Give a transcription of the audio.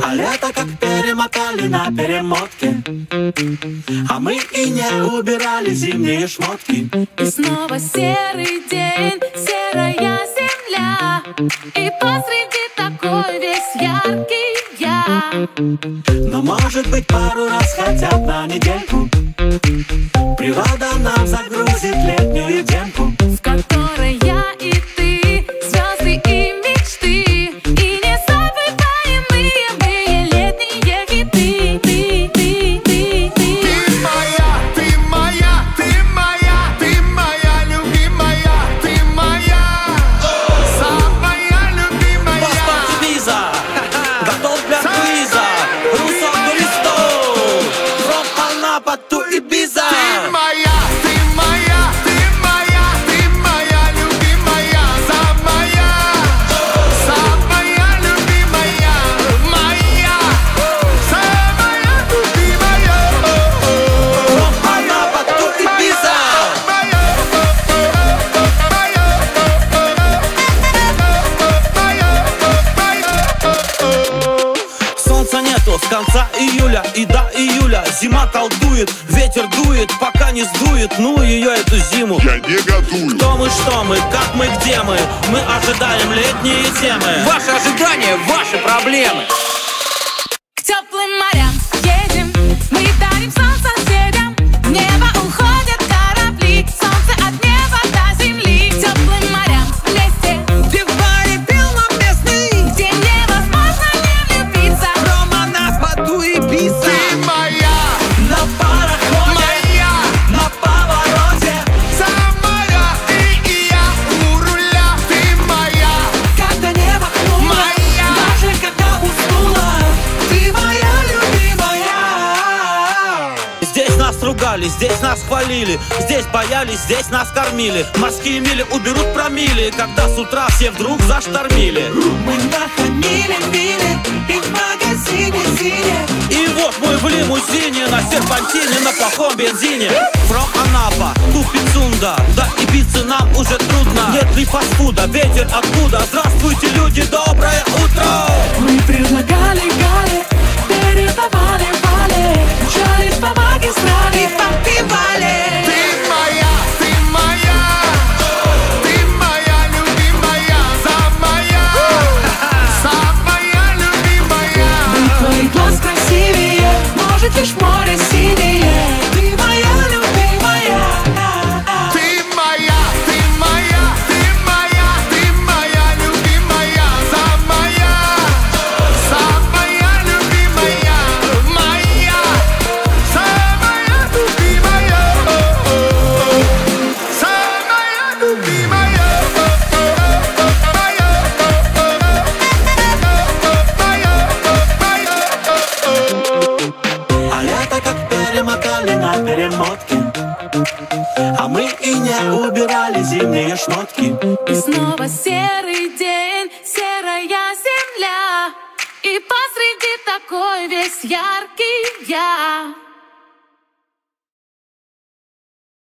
А лето как перемотали на перемотке, а мы и не убирали зимние шмотки. И снова серый день, серая земля, и посреди такой весь яркий я. Но может быть пару раз хотя бы на недельку природа нам загрузит летнюю демку, в которой я и ты, звезды и мечты, и незабываемые летние хиты. Ты моя, ты моя, ты моя, ты моя любимая, ты моя, самая любимая. Паспорт Виза, готов для квиза, Руссо Туристов, from Анапа to Ibiza. Ты моя, ты моя, ты моя, ты моя любимая, самая любимая, моя, самая любимая. From Анапа to Ibiza. Солнца нету с конца июля и до июля. Зима колдует, ветер дует, пока не сдует, ну ее эту зиму. Я не готую. Кто мы, что мы, как мы, где мы? Мы ожидаем летние темы. Ваши ожидания, ваши проблемы. К теплым морям едем, мы дарим солнце соседям. В небо уходят корабли, солнце от неба до земли. К теплым морям вместе, Где в баре пил нам местный, где невозможно не влюбиться. Рома нас Бату и Ibiza. Ты моя, На пароходе, моя, на повороте, самая и я у руля. Ты моя, когда небо хмуро, моя. даже когда уснула, ты моя любимая. Здесь нас ругали, здесь нас хвалили, здесь боялись, здесь нас кормили. Морские мили уберут промили, когда с утра все вдруг заштормили. Мы нахамили, мили, и в магазине сине. И вот мы в лимузине, на серпантине, на плохом бензине. From Анапа, ту Пицунда, до Ибицы нам уже трудно. Нет ли фастфуда, ветер откуда? Здравствуйте, люди, доброе утро! мы предлагали Гале, передавали Вале, мчались по магистрали, попивали. Ты моя, ты моя, ты моя любимая, самая любимая. Твой глаз красивее, может лишь море синее. Ты моя любимая. Ты моя, ты моя, ты моя, ты моя любимая, самая любимая, моя, самая любимая, самая любимая. А лето как перемотали на перемотке, а мы и не убирали зимние шмотки. И снова серый день, серая земля, и посреди такой весь яркий я.